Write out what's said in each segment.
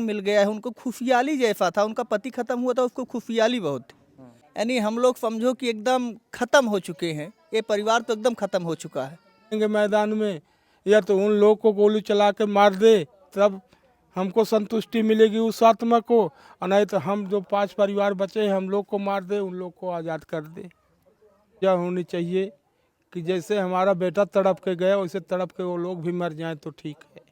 मिल गया है। उनको खुशहाली जैसा था, उनका पति खत्म हुआ था, उसको खुशहाली बहुत थी। यानी हम लोग समझो कि एकदम खत्म हो चुके हैं, ये परिवार तो एकदम खत्म हो चुका है। मैदान में या तो उन लोग को गोली चला के मार दे, तब हमको संतुष्टि मिलेगी उस आत्मा को, और नहीं तो हम जो 5 परिवार बचे हैं हम लोग को मार दे, उन लोग को आज़ाद कर दे। यह होनी चाहिए कि जैसे हमारा बेटा तड़प के गया वैसे तड़प के वो लोग भी मर जाएं तो ठीक है।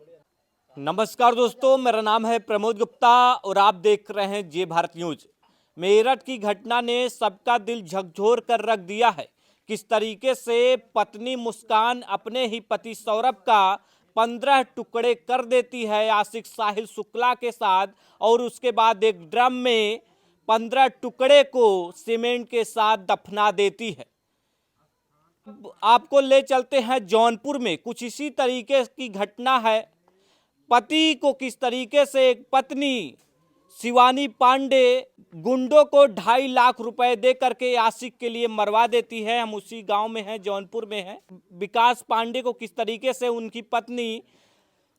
नमस्कार दोस्तों, मेरा नाम है प्रमोद गुप्ता और आप देख रहे हैं जे भारत न्यूज। मेरठ की घटना ने सबका दिल झकझोर कर रख दिया है। किस तरीके से पत्नी मुस्कान अपने ही पति सौरभ का 15 टुकड़े कर देती है आशिक साहिल शुक्ला के साथ, और उसके बाद एक ड्रम में 15 टुकड़े को सीमेंट के साथ दफना देती है। आपको ले चलते हैं जौनपुर में, कुछ इसी तरीके की घटना है। पति को किस तरीके से एक पत्नी शिवानी पांडे गुंडों को 2.5 लाख रुपए दे करके आशिक के लिए मरवा देती है। हम उसी गांव में हैं, जौनपुर में हैं। विकास पांडे को किस तरीके से उनकी पत्नी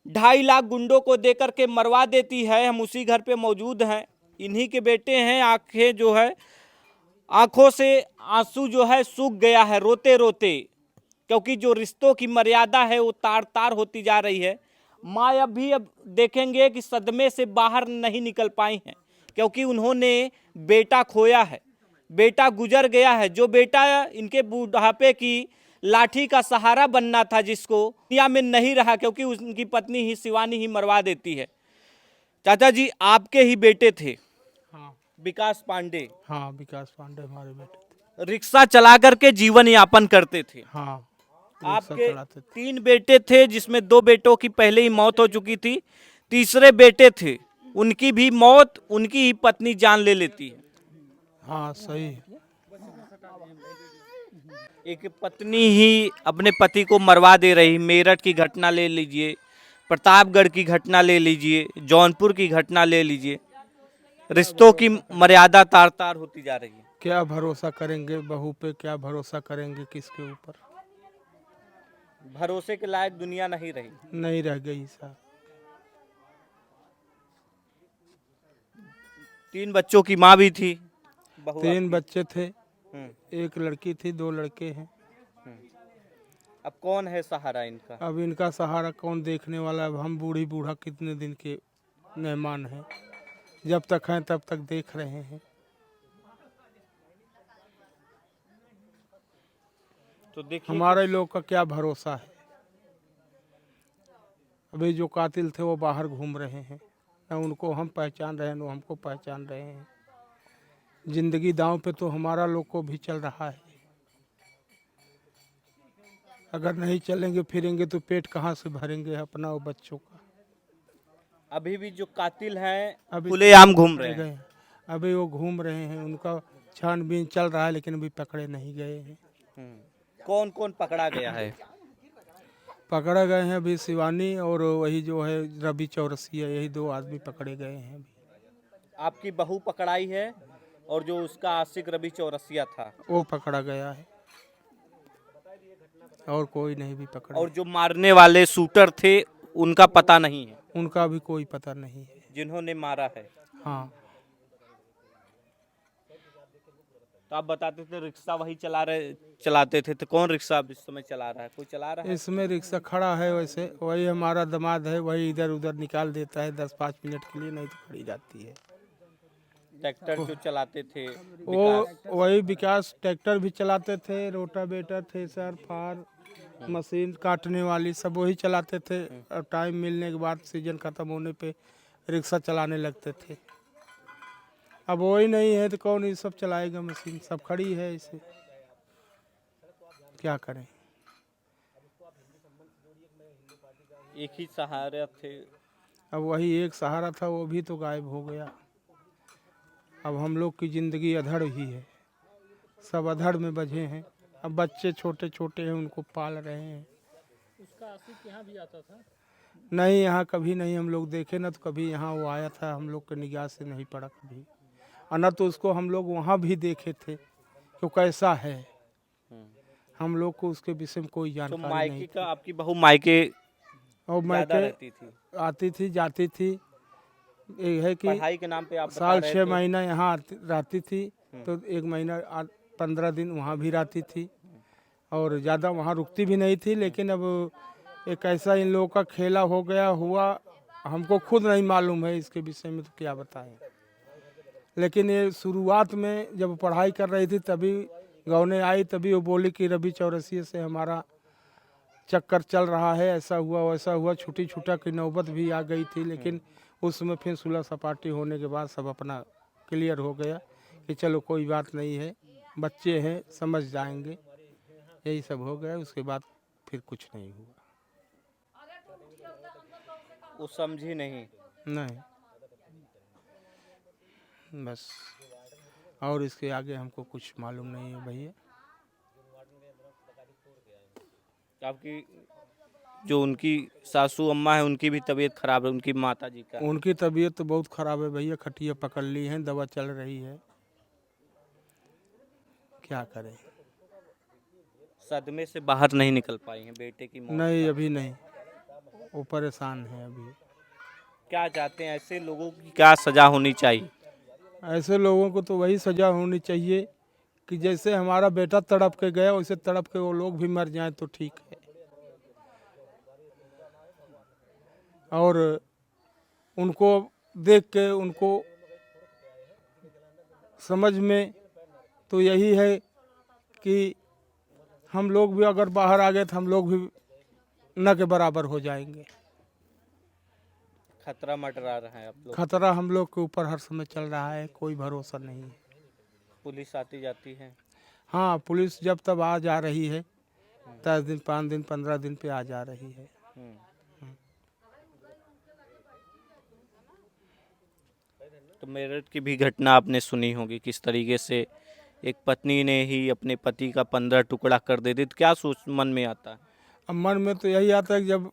2.5 लाख गुंडों को दे करके मरवा देती है, हम उसी घर पे मौजूद हैं। इन्हीं के बेटे हैं। आंखें जो है, आंखों से आंसू जो है सूख गया है रोते रोते, क्योंकि जो रिश्तों की मर्यादा है वो तार तार होती जा रही है। माँ अब देखेंगे कि सदमे से बाहर नहीं निकल पाई हैं, क्योंकि उन्होंने बेटा खोया है, बेटा गुजर गया है। जो बेटा इनके बुढ़ापे की लाठी का सहारा बनना था, जिसको दुनिया में नहीं रहा, क्योंकि उनकी पत्नी ही शिवानी ही मरवा देती है। चाचा जी, आपके ही बेटे थे? हाँ, विकास पांडे। हाँ, विकास पांडे हमारे बेटे थे। रिक्शा चला करके जीवन यापन करते थे। हाँ, आपके 3 बेटे थे, जिसमें 2 बेटों की पहले ही मौत हो चुकी थी। तीसरे बेटे थे, उनकी भी मौत उनकी ही पत्नी जान ले लेती है। हाँ, सही है। एक पत्नी ही अपने पति को मरवा दे रही। मेरठ की घटना ले लीजिए, प्रतापगढ़ की घटना ले लीजिए, जौनपुर की घटना ले लीजिए। रिश्तों की मर्यादा तार तार होती जा रही है। क्या भरोसा करेंगे बहू पे, क्या भरोसा करेंगे किसके ऊपर? भरोसे के लायक दुनिया नहीं रही। नहीं रह गई साहब। 3 बच्चों की माँ भी थी। 3 बच्चे थे, हम्म। 1 लड़की थी, 2 लड़के हैं। अब कौन है सहारा इनका? अब इनका सहारा कौन देखने वाला? अब हम बूढ़ी बूढ़ा कितने दिन के मेहमान हैं, जब तक हैं तब तक देख रहे हैं। तो देखिए, हमारे लोग का क्या भरोसा है? अभी जो कातिल थे वो बाहर घूम रहे हैं, न उनको हम पहचान रहे हैं न हमको पहचान रहे हैं। जिंदगी दांव पे तो हमारा लोग को भी चल रहा है। अगर नहीं चलेंगे फिरेंगे तो पेट कहाँ से भरेंगे अपना और बच्चों का? अभी भी जो कातिल हैं अभी खुलेआम घूम रहे हैं। गए, अभी वो घूम रहे हैं, उनका छानबीन चल रहा है, लेकिन अभी पकड़े नहीं गए हैं। कौन कौन पकड़ा गया है? पकड़े गए हैं अभी शिवानी और वही जो है रवि चौरसिया, यही 2 आदमी पकड़े गए हैं अभी। आपकी बहू पकड़ाई है, और जो उसका आशिक रवि चौरसिया था वो पकड़ा गया है, और कोई नहीं भी पकड़ा। और जो मारने वाले शूटर थे उनका पता नहीं है, उनका भी कोई पता नहीं है। जिन्होंने मारा है। हाँ, तो आप बताते थे रिक्शा वही चलाते थे, तो कौन रिक्शा इस समय चला रहा है? कोई चला रहा है? इसमें रिक्शा खड़ा है, वैसे वही हमारा दामाद है, वही इधर उधर निकाल देता है 10-5 मिनट के लिए, नहीं तो खड़ी जाती है। ट्रैक्टर जो चलाते थे वो वही विकास ट्रैक्टर भी चलाते थे, रोटावेटर, थ्रेसर, फार, मशीन काटने वाली सब वही चलाते थे। और टाइम मिलने के बाद सीजन खत्म होने पे रिक्शा चलाने लगते थे। अब वही नहीं है तो कौन ये सब चलाएगा? मशीन सब खड़ी है, इसे क्या करें? एक ही सहारा थे। अब वही एक सहारा था, वो भी तो गायब हो गया। अब हम लोग की ज़िंदगी अधड़ ही है, सब अधड़ में बझे हैं। अब बच्चे छोटे छोटे हैं, उनको पाल रहे हैं। उसका आशिक यहाँ भी आता था? नहीं, यहाँ कभी नहीं हम लोग देखे, ना तो कभी यहाँ वो आया था, हम लोग के निगाह से नहीं पड़ा कभी। और न तो उसको हम लोग वहाँ भी देखे थे तो कैसा है, हम लोग को उसके विषय में कोई तो जानकारी मायके नहीं का, आपकी बहू मायके और ज्यादा मैं रहती थी? आती थी, जाती थी, ये है कि पढ़ाई के नाम पे आप बता साल रहे 6 थे। महीना यहाँ रहती थी, तो 1 महीना 15 दिन वहाँ भी रहती थी, और ज़्यादा वहाँ रुकती भी नहीं थी। लेकिन अब एक ऐसा इन लोगों का खेला हो गया हुआ, हमको खुद नहीं मालूम है इसके विषय में, तो क्या बताएं। लेकिन ये शुरुआत में जब पढ़ाई कर रही थी तभी गौने आई, तभी वो बोली कि रवि चौरसिया से हमारा चक्कर चल रहा है, ऐसा हुआ वैसा हुआ, छुट्टी छुट्टा की नौबत भी आ गई थी। लेकिन उसमें फिर सुलह सपाटी होने के बाद सब अपना क्लियर हो गया कि चलो कोई बात नहीं है, बच्चे हैं समझ जाएंगे, यही सब हो गया। उसके बाद फिर कुछ नहीं हुआ। वो समझी नहीं। नहीं, बस और इसके आगे हमको कुछ मालूम नहीं है भैया। आपकी जो उनकी सासू अम्मा है उनकी भी तबीयत खराब है, उनकी माता जी का। उनकी तबीयत तो बहुत खराब है भैया, खटिया पकड़ ली है, दवा चल रही है, क्या करें। सदमे से बाहर नहीं निकल पाई हैं बेटे की मौत। नहीं, अभी नहीं, वो परेशान है अभी। क्या चाहते हैं, ऐसे लोगों की क्या सजा होनी चाहिए? ऐसे लोगों को तो वही सजा होनी चाहिए कि जैसे हमारा बेटा तड़प के गया वैसे तड़प के वो लोग भी मर जाएं तो ठीक है। और उनको देख के उनको समझ में तो यही है कि हम लोग भी अगर बाहर आ गए तो हम लोग भी न के बराबर हो जाएंगे। खतरा मंडरा रहा है आप लोग। खतरा हम लोग के ऊपर हर समय चल रहा है, कोई भरोसा नहीं है। पुलिस आती जाती है। हाँ, पुलिस जब तब आ जा रही है, 10 दिन 5 दिन 15 दिन पे आ जा रही है। तो मेरठ की भी घटना आपने सुनी होगी, किस तरीके से एक पत्नी ने ही अपने पति का 15 टुकड़ा कर दे दी। तो क्या सोच मन में आता है? अब मन में तो यही आता है कि जब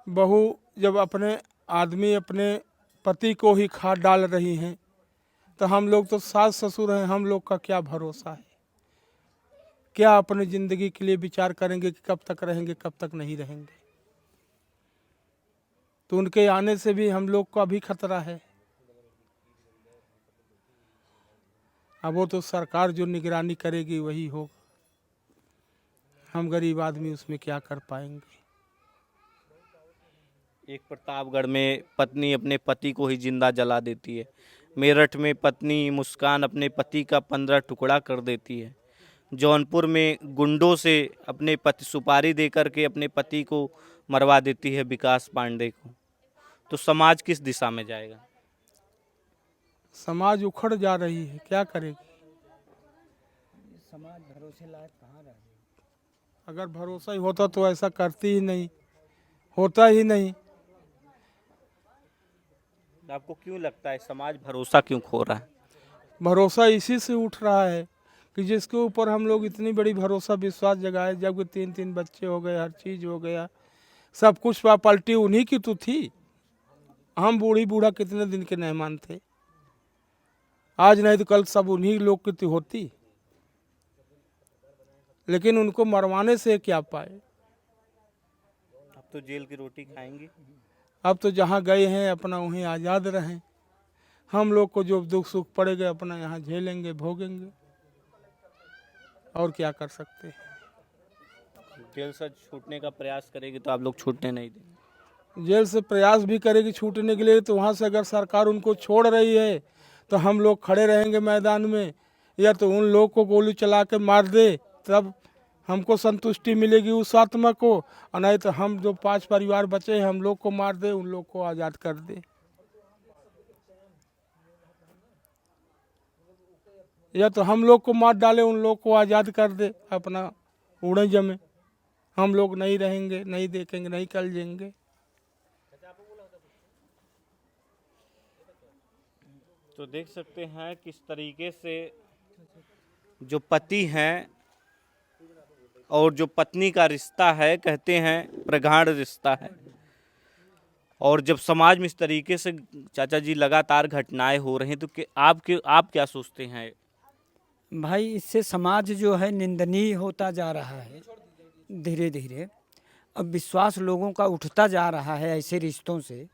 बहू जब अपने आदमी अपने पति को ही खा डाल रही हैं, तो हम लोग तो सास ससुर हैं, हम लोग का क्या भरोसा है। क्या अपनी ज़िंदगी के लिए विचार करेंगे कि कब तक रहेंगे कब तक नहीं रहेंगे। तो उनके आने से भी हम लोग का भी खतरा है। अब वो तो सरकार जो निगरानी करेगी वही होगा, हम गरीब आदमी उसमें क्या कर पाएंगे। एक प्रतापगढ़ में पत्नी अपने पति को ही जिंदा जला देती है। मेरठ में पत्नी मुस्कान अपने पति का 15 टुकड़ा कर देती है। जौनपुर में गुंडों से अपने पति सुपारी देकर के अपने पति को मरवा देती है विकास पांडे को। तो समाज किस दिशा में जाएगा? समाज उखड़ जा रही है, क्या करेगी। समाज भरोसे लायक कहाँ रह गई। अगर भरोसा ही होता तो ऐसा करती ही नहीं, होता ही नहीं। आपको क्यों लगता है समाज भरोसा क्यों खो रहा है? भरोसा इसी से उठ रहा है कि जिसके ऊपर हम लोग इतनी बड़ी भरोसा विश्वास जगाए, जब 3 बच्चे हो गए, हर चीज़ हो गया, सब कुछ पलटी उन्हीं की तो थी। हम बूढ़ी बूढ़ा कितने दिन के मेहमान थे, आज नहीं तो कल सब उन्हीं लोग की तो होती। लेकिन उनको मरवाने से क्या पाए। अब तो जेल की रोटी खाएंगे। अब तो जहाँ गए हैं अपना वहीं आज़ाद रहें। हम लोग को जो दुख सुख पड़ेगा अपना यहाँ झेलेंगे, भोगेंगे, और क्या कर सकते हैं। जेल से छूटने का प्रयास करेगी तो आप लोग छूटने नहीं देंगे। जेल से प्रयास भी करेगी छूटने के लिए, तो वहाँ से अगर सरकार उनको छोड़ रही है तो हम लोग खड़े रहेंगे मैदान में, या तो उन लोग को गोली चला के मार दे तब हमको संतुष्टि मिलेगी उस आत्मा को, और नहीं तो हम जो 5 परिवार बचे हैं हम लोग को मार दे, उन लोग को आज़ाद कर दे। या तो हम लोग को मार डाले, उन लोग को आज़ाद कर दे, अपना उड़े जमे, हम लोग नहीं रहेंगे, नहीं देखेंगे, नहीं कल जाएंगे। तो देख सकते हैं किस तरीके से जो पति हैं और जो पत्नी का रिश्ता है, कहते हैं प्रगाढ़ रिश्ता है। और जब समाज में इस तरीके से चाचा जी लगातार घटनाएं हो रही हैं, तो आप क्या सोचते हैं? भाई इससे समाज जो है निंदनीय होता जा रहा है धीरे धीरे। अब विश्वास लोगों का उठता जा रहा है ऐसे रिश्तों से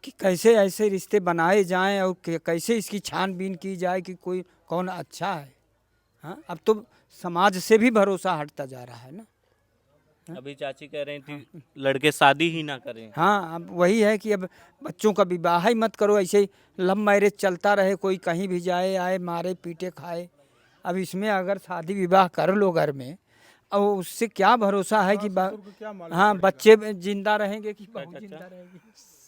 कि कैसे ऐसे रिश्ते बनाए जाएं और कैसे इसकी छानबीन की जाए कि कोई कौन अच्छा है। हाँ, अब तो समाज से भी भरोसा हटता जा रहा है ना। अभी चाची कह रही थी लड़के शादी ही ना करें। हाँ, अब वही है कि अब बच्चों का विवाह ही मत करो, ऐसे ही लव मैरिज चलता रहे, कोई कहीं भी जाए आए मारे पीटे खाए। अब इसमें अगर शादी विवाह कर लो घर में, और उससे क्या भरोसा है कि हाँ बच्चे जिंदा रहेंगे कि बहू जिंदा रहेगी।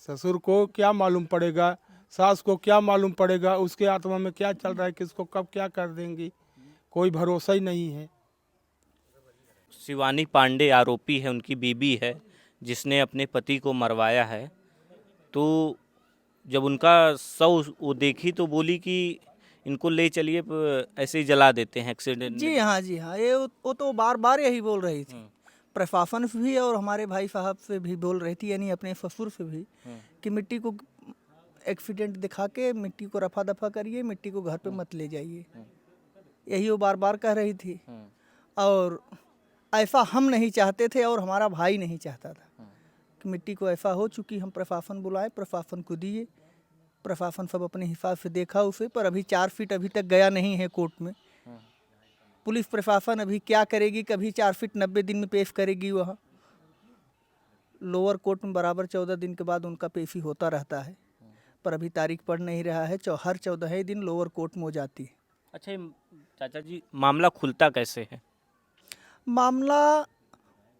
ससुर को क्या मालूम पड़ेगा, सास को क्या मालूम पड़ेगा, उसके आत्मा में क्या चल रहा है, किसको कब क्या कर देंगी, कोई भरोसा ही नहीं है। शिवानी पांडे आरोपी है, उनकी बीबी है जिसने अपने पति को मरवाया है। तो जब उनका शव वो देखी तो बोली कि इनको ले चलिए, ऐसे ही जला देते हैं एक्सीडेंट। जी हाँ, जी हाँ, ये वो तो बार बार यही बोल रही थी। प्रशासन से भी और हमारे भाई साहब से भी बोल रही थी, यानी अपने ससुर से भी, कि मिट्टी को एक्सीडेंट दिखा के मिट्टी को रफा दफा करिए, मिट्टी को घर पे मत ले जाइए। यही वो बार बार कह रही थी। और ऐसा हम नहीं चाहते थे और हमारा भाई नहीं चाहता था कि मिट्टी को ऐसा हो। चूँकि हम प्रशासन बुलाए, प्रशासन को दिए, प्रशासन सब अपने हिसाब से देखा उसे, पर अभी 4 फीट अभी तक गया नहीं है कोर्ट में। पुलिस प्रशासन अभी क्या करेगी, कभी 4 फीट 90 दिन में पेश करेगी। वहाँ लोअर कोर्ट में बराबर 14 दिन के बाद उनका पेशी होता रहता है, पर अभी तारीख पड़ नहीं रहा है। हर 14 दिन लोअर कोर्ट में हो जाती है। अच्छा ये चाचा जी, मामला खुलता कैसे है? मामला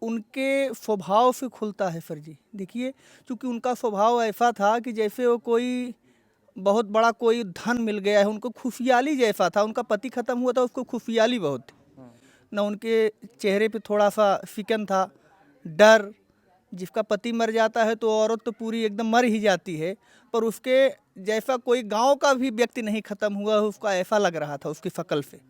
उनके स्वभाव से खुलता है सर जी। देखिए, क्योंकि उनका स्वभाव ऐसा था कि जैसे वो कोई बहुत बड़ा कोई धन मिल गया है, उनको खुशहाली जैसा था। उनका पति ख़त्म हुआ था, उसको खुशहाली बहुत थी ना। उनके चेहरे पे थोड़ा सा फिकन था, डर। जिसका पति मर जाता है तो औरत तो पूरी एकदम मर ही जाती है, पर उसके जैसा कोई गांव का भी व्यक्ति नहीं ख़त्म हुआ, उसका ऐसा लग रहा था उसकी शक्ल से,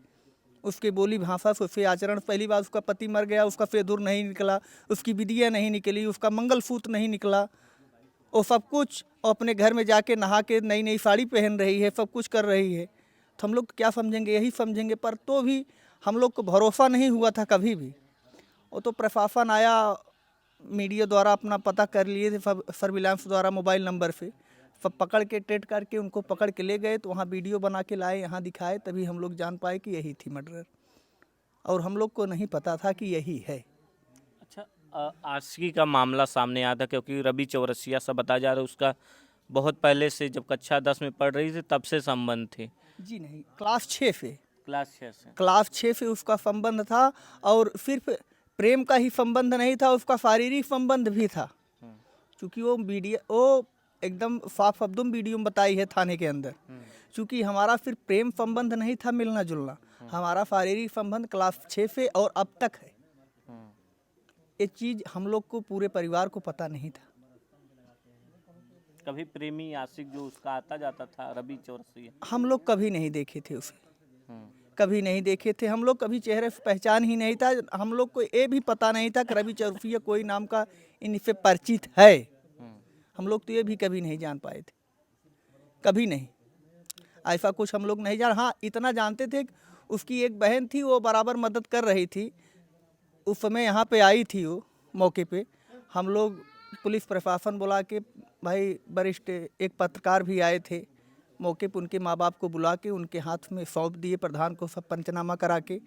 उसके बोली भाषा से, उसके आचरण। पहली बार उसका पति मर गया, उसका सिंदूर नहीं निकला, उसकी विधियाँ नहीं निकली, उसका मंगलसूत्र नहीं निकला, वो सब कुछ अपने घर में जाके नहा के नई नई साड़ी पहन रही है, सब कुछ कर रही है। तो हम लोग क्या समझेंगे, यही समझेंगे। पर तो भी हम लोग को भरोसा नहीं हुआ था कभी भी। वो तो प्रशासन आया, मीडिया द्वारा अपना पता कर लिए थे, सर्विलांस द्वारा मोबाइल नंबर से सब पकड़ के ट्रेट करके उनको पकड़ के ले गए। तो वहाँ वीडियो बना के लाए, यहाँ दिखाए, तभी हम लोग जान पाए कि यही थी मर्डर। और हम लोग को नहीं पता था कि यही है। अच्छा, आशिकी का मामला सामने आया था क्योंकि रवि चौरसिया सब बताया जा रहा है उसका बहुत पहले से, जब कक्षा 10 में पढ़ रही थी तब से संबंध थे। जी नहीं, क्लास 6 से, क्लास 6 से उसका संबंध था। और सिर्फ प्रेम का ही संबंध नहीं था, उसका शारीरिक संबंध भी था। क्योंकि वो एकदम साफ शब्दों में वीडियो में बताई है थाने के अंदर। क्योंकि हमारा सिर्फ प्रेम संबंध नहीं था मिलना जुलना, हमारा शारीरिक संबंध क्लास 6 से और अब तक है। ये चीज़ हम लोग को, पूरे परिवार को पता नहीं था। कभी प्रेमी आशिक जो उसका आता जाता था रवि चौरसिया, हम लोग कभी नहीं देखे थे उसे, कभी नहीं देखे थे। हम लोग कभी चेहरे से पहचान ही नहीं था। हम लोग को ये भी पता नहीं था कि रवि चौरसिया कोई नाम का इनसे परिचित है। हम लोग तो ये भी कभी नहीं जान पाए थे, कभी नहीं। ऐसा कुछ हम लोग नहीं जान। हाँ, इतना जानते थे कि उसकी एक बहन थी, वो बराबर मदद कर रही थी। उस समय यहाँ पे आई थी वो मौके पे। हम लोग पुलिस प्रशासन बुला के, भाई वरिष्ठ एक पत्रकार भी आए थे मौके पे, उनके माँ बाप को बुला के उनके हाथ में सौंप दिए प्रधान को, सब पंचनामा करा के।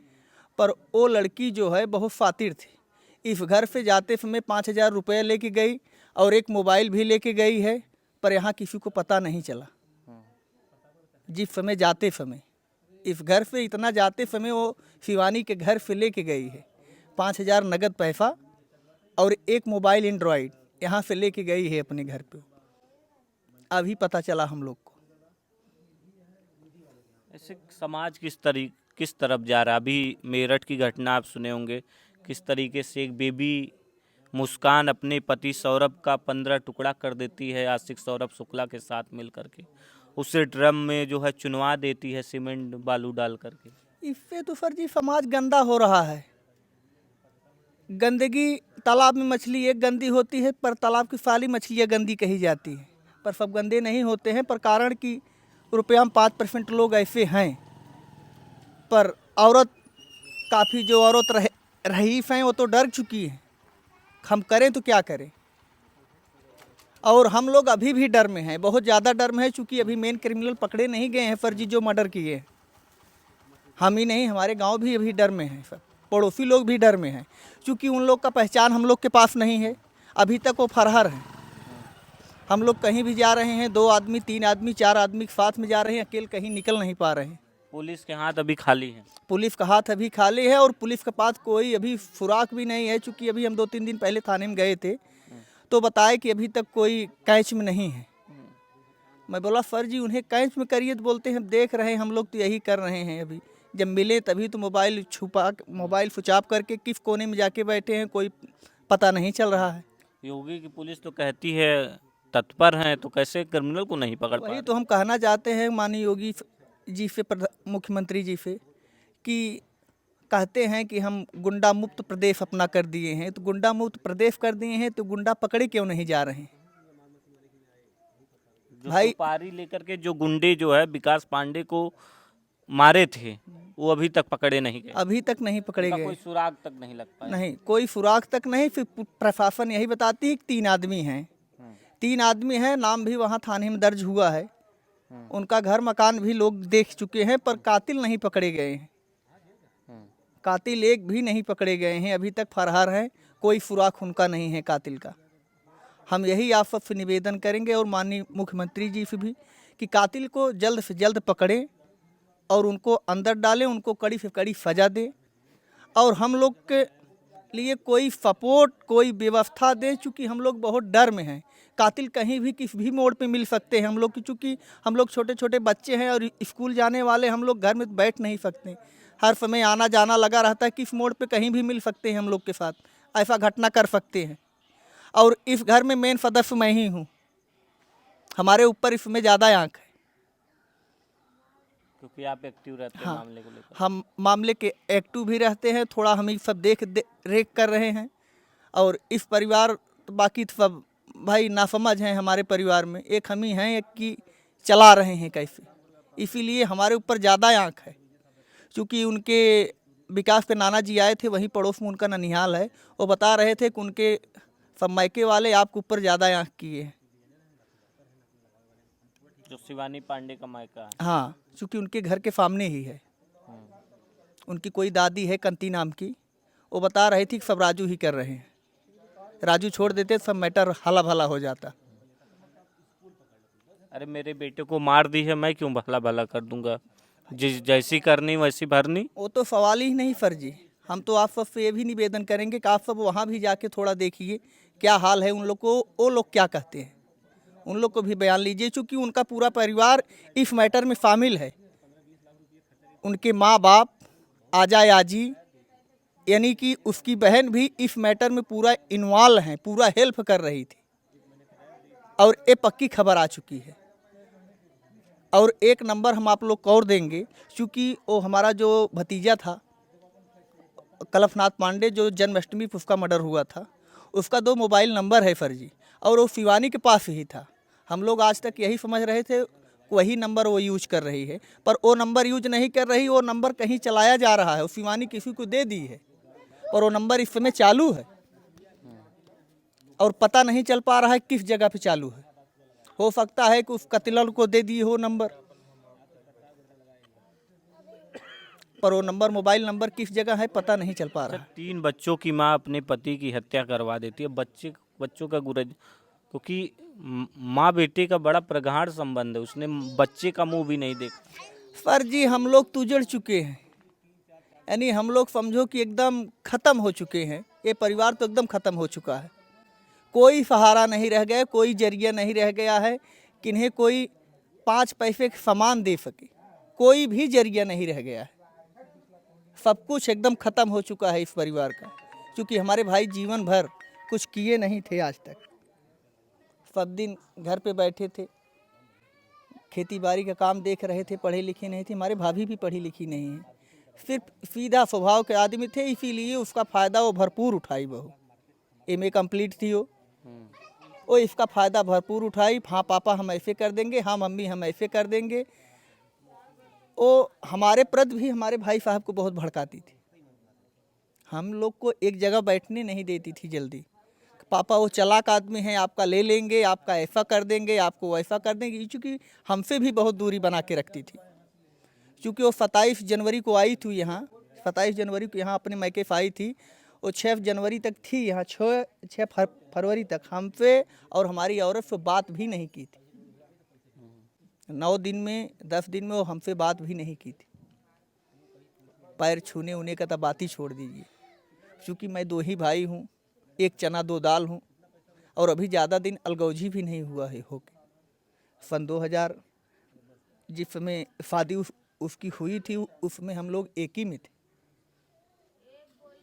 पर वो लड़की जो है बहुत शातिर थी। इस घर से जाते समय 5,000 रुपये लेके गई और एक मोबाइल भी लेके गई है, पर यहाँ किसी को पता नहीं चला। जिस समय जाते समय, इस घर से इतना जाते समय वो शिवानी के घर से लेके गई है 5,000 नगद पैसा और एक मोबाइल एंड्रॉयड यहाँ से लेके गई है अपने घर पे। अभी पता चला हम लोग को। ऐसे समाज किस तरफ जा रहा है? अभी मेरठ की घटना आप सुने होंगे, किस तरीके से एक बेबी मुस्कान अपने पति सौरभ का 15 टुकड़ा कर देती है आशिक सौरभ शुक्ला के साथ मिल करके, उसे ड्रम में जो है चुनवा देती है सीमेंट बालू डाल करके। इससे तो सर जी समाज गंदा हो रहा है। गंदगी, तालाब में मछली एक गंदी होती है, पर तालाब की सारी मछलियाँ गंदी कही जाती है। पर सब गंदे नहीं होते हैं, पर कारण कि रुपया में 5% लोग ऐसे हैं। पर औरत, काफ़ी जो औरत रईस हैं वो तो डर चुकी है। हम करें तो क्या करें। और हम लोग अभी भी डर में हैं, बहुत ज़्यादा डर में है, चूँकि अभी मेन क्रिमिनल पकड़े नहीं गए हैं फर्जी जो मर्डर किए हैं। हम ही नहीं, हमारे गांव भी अभी डर में हैं, सब पड़ोसी लोग भी डर में हैं, क्योंकि उन लोग का पहचान हम लोग के पास नहीं है। अभी तक वो फरार हैं। हम लोग कहीं भी जा रहे हैं, 2 आदमी 3 आदमी 4 आदमी के साथ में जा रहे हैं, अकेले कहीं निकल नहीं पा रहे हैं। पुलिस के हाथ अभी खाली है। पुलिस का हाथ अभी खाली है और पुलिस के पास कोई अभी सुराग भी नहीं है, चूँकि अभी हम 2-3 दिन पहले थाने में गए थे तो बताए कि अभी तक कोई कैच में नहीं है। मैं बोला सर जी उन्हें कैच में करिए, तो बोलते हैं देख रहे हैं हम लोग तो यही कर रहे हैं। अभी जब मिले तभी तो मोबाइल छुपाप करके किस कोने में जाके बैठे हैं, कोई पता नहीं चल रहा है। योगी की पुलिस तो कहती है तत्पर हैं, तो कैसे क्रिमिनल को नहीं पकड़ पा वही रही? तो हम कहना चाहते हैं माननीय योगी जी से, मुख्यमंत्री जी से, कि कहते हैं कि हम गुंडा मुक्त प्रदेश अपना कर दिए हैं, तो गुंडा मुक्त प्रदेश कर दिए हैं तो गुंडा पकड़े क्यों नहीं जा रहे हैं? जो भाई- सुपारी लेकर के जो गुंडे जो है विकास पांडे को मारे थे, वो अभी तक पकड़े नहीं गए। अभी तक नहीं पकड़े उनका गए। कोई सुराग तक नहीं लग पाया। नहीं, कोई सुराग तक नहीं। फिर प्रशासन यही बताती है कि 3 आदमी हैं, 3 आदमी हैं, नाम भी वहाँ थाने में दर्ज हुआ है, उनका घर मकान भी लोग देख चुके हैं, पर कातिल नहीं पकड़े गए हैं। कातिल एक भी नहीं पकड़े गए हैं, अभी तक फरार हैं, कोई सुराग उनका नहीं है कातिल का। हम यही आप सबसे निवेदन करेंगे और माननीय मुख्यमंत्री जी से भी कि कातिल को जल्द से जल्द पकड़ें और उनको अंदर डालें, उनको कड़ी से कड़ी सजा दें और हम लोग के लिए कोई सपोर्ट, कोई व्यवस्था दें, चूँकि हम लोग बहुत डर में हैं। कातिल कहीं भी किसी भी मोड़ पे मिल सकते हैं हम लोग की, चूँकि हम लोग छोटे छोटे बच्चे हैं और स्कूल जाने वाले, हम लोग घर में बैठ नहीं सकते, हर समय आना जाना लगा रहता है, किस मोड़ पे कहीं भी मिल सकते हैं हम लोग के साथ, ऐसा घटना कर सकते हैं। और इस घर में मेन सदस्य मैं ही हूँ, हमारे ऊपर इसमें ज़्यादा आंख है। क्योंकि आप एक्टिव रहते हैं हाँ, मामले को लेकर। हम मामले के एक्टिव भी रहते हैं, थोड़ा हम ही सब रेख कर रहे हैं। और इस परिवार तो बाकी तो सब भाई नासमझ हैं हमारे परिवार में, एक हम ही हैं एक कि चला रहे हैं कैसे, इसीलिए हमारे ऊपर ज़्यादा आंख है। क्योंकि उनके विकास के नाना जी आए थे, वहीं पड़ोस में उनका ननिहाल है, वो बता रहे थे कि उनके सब मायके वाले आपके ऊपर ज़्यादा आंख किए हैं। जो शिवानी पांडे का मायका है। हाँ, क्योंकि उनके घर के सामने ही है। उनकी कोई दादी है कंती नाम की, वो बता रही थी कि सब राजू ही कर रहे हैं, राजू छोड़ देते सब मैटर हला भला हो जाता। अरे मेरे बेटे को मार दी है, मैं क्यों भला भला कर दूंगा? जैसी करनी वैसी भरनी। वो तो सवाल ही नहीं सर जी। हम तो आप सबसे ये भी निवेदन करेंगे कि आप सब वहाँ भी जाके थोड़ा देखिए क्या हाल है उन लोग को, वो लोग क्या कहते हैं, उन लोग को भी बयान लीजिए, क्योंकि उनका पूरा परिवार इस मैटर में शामिल है। उनके माँ बाप, आजा आजी, यानी कि उसकी बहन भी इस मैटर में पूरा इन्वॉल्व हैं, पूरा हेल्प कर रही थी और ये पक्की खबर आ चुकी है। और एक नंबर हम आप लोग को और देंगे, क्योंकि वो हमारा जो भतीजा था कलफनाथ पांडे, जो जन्माष्टमी पर उसका मर्डर हुआ था, उसका 2 मोबाइल नंबर है फर्जी, और वो शिवानी के पास ही था। हम लोग आज तक यही समझ रहे थे वही नंबर वो यूज कर रही है, पर वो नंबर यूज नहीं कर रही, वो नंबर कहीं चलाया जा रहा है, वो शिवानी किसी को दे दी है और वो नंबर इस समय चालू है और पता नहीं चल पा रहा है किस जगह पे चालू है। हो सकता है कि उस कतिल को दे दिए हो नंबर, पर वो नंबर, मोबाइल नंबर किस जगह है पता नहीं चल पा रहा है। 3 बच्चों की माँ अपने पति की हत्या करवा देती है, बच्चों का गुरज, क्योंकि माँ बेटे का बड़ा प्रगाढ़ संबंध है, उसने बच्चे का मुंह भी नहीं देखा। सर जी हम लोग तो उजड़ चुके हैं, यानी हम लोग समझो कि एकदम ख़त्म हो चुके हैं, ये परिवार तो एकदम ख़त्म हो चुका है। कोई सहारा नहीं रह गया, कोई जरिया नहीं रह गया है कि इन्हें कोई 5 पैसे के सामान दे सके, कोई भी जरिया नहीं रह गया है। सब कुछ एकदम ख़त्म हो चुका है इस परिवार का, क्योंकि हमारे भाई जीवन भर कुछ किए नहीं थे आज तक, सब दिन घर पे बैठे थे, खेती बाड़ी का काम देख रहे थे, पढ़े लिखे नहीं थे। हमारे भाभी भी पढ़ी लिखी नहीं है, सिर्फ सीधा स्वभाव के आदमी थे, इसीलिए उसका फ़ायदा वो भरपूर उठाई। बहू MA कंप्लीट थी वो इसका फ़ायदा भरपूर उठाई। हाँ पापा हम ऐसे कर देंगे, हाँ मम्मी हम ऐसे कर देंगे। वो हमारे प्रति भी हमारे भाई साहब को बहुत भड़काती थी, हम लोग को एक जगह बैठने नहीं देती थी जल्दी। पापा वो चालाक आदमी हैं, आपका ले लेंगे, आपका ऐसा कर देंगे, आपको वैसा कर देंगे। चूँकि हमसे भी बहुत दूरी बना के रखती थी। चूँकि वो 27 जनवरी को आई थी यहाँ, 27 जनवरी को यहाँ अपने मैके आई थी। वो 6 जनवरी तक थी यहाँ, 6 फरवरी तक हमसे और हमारी औरत से बात भी नहीं की थी। 9 दिन में 10 दिन में वो हमसे बात भी नहीं की थी। पैर छूने उने का तो बात ही छोड़ दीजिए। चूँकि मैं 2 ही भाई हूँ, 1 चना 2 दाल हूँ, और अभी ज़्यादा दिन अलगौजी भी नहीं हुआ है होके। सन 2000 जिस समय शादी उसकी हुई थी, उसमें हम लोग एक ही में थे।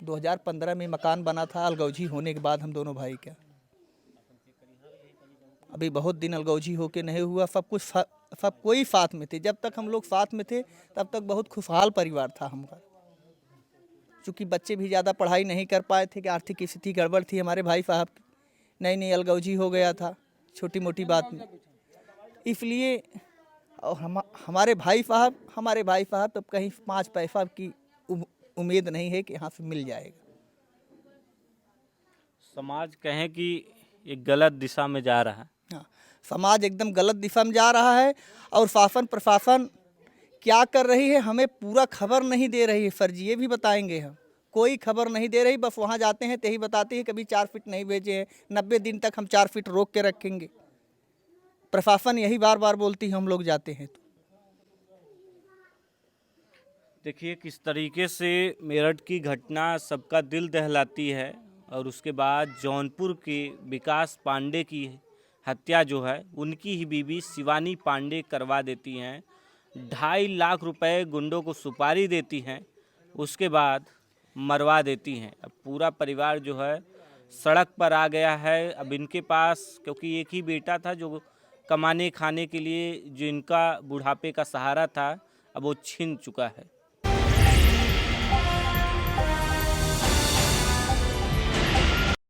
2015 में मकान बना था अलगौजी होने के बाद हम दोनों भाई का। अभी बहुत दिन अलगौजी होके नहीं हुआ, सब कोई साथ में थे। जब तक हम लोग साथ में थे तब तक बहुत खुशहाल परिवार था हमारा। चूँकि बच्चे भी ज़्यादा पढ़ाई नहीं कर पाए थे कि आर्थिक स्थिति गड़बड़ थी हमारे भाई साहब की, नई अलगौजी हो गया था छोटी मोटी बात में। इसलिए और हमारे भाई साहब तब कहीं 5 पैसा की उम्मीद नहीं है कि यहाँ से मिल जाएगा। समाज कहें कि एक गलत दिशा में जा रहा है। हाँ, समाज एकदम गलत दिशा में जा रहा है और शासन प्रशासन क्या कर रही है हमें पूरा खबर नहीं दे रही है सर जी, ये भी बताएंगे हम। कोई खबर नहीं दे रही, बस वहाँ जाते हैं तो ही बताते हैं कभी 4 फीट नहीं भेजे हैं, 90 दिन तक हम 4 फीट रोक के रखेंगे। प्रशासन यही बार बार बोलती है हम लोग जाते हैं तो। देखिए किस तरीके से मेरठ की घटना सबका दिल दहलाती है, और उसके बाद जौनपुर के विकास पांडे की हत्या जो है उनकी ही बीवी शिवानी पांडे करवा देती हैं। 2.5 लाख रुपए गुंडों को सुपारी देती हैं, उसके बाद मरवा देती हैं। अब पूरा परिवार जो है सड़क पर आ गया है। अब इनके पास क्योंकि एक ही बेटा था जो कमाने खाने के लिए जो इनका बुढ़ापे का सहारा था, अब वो छिन चुका है।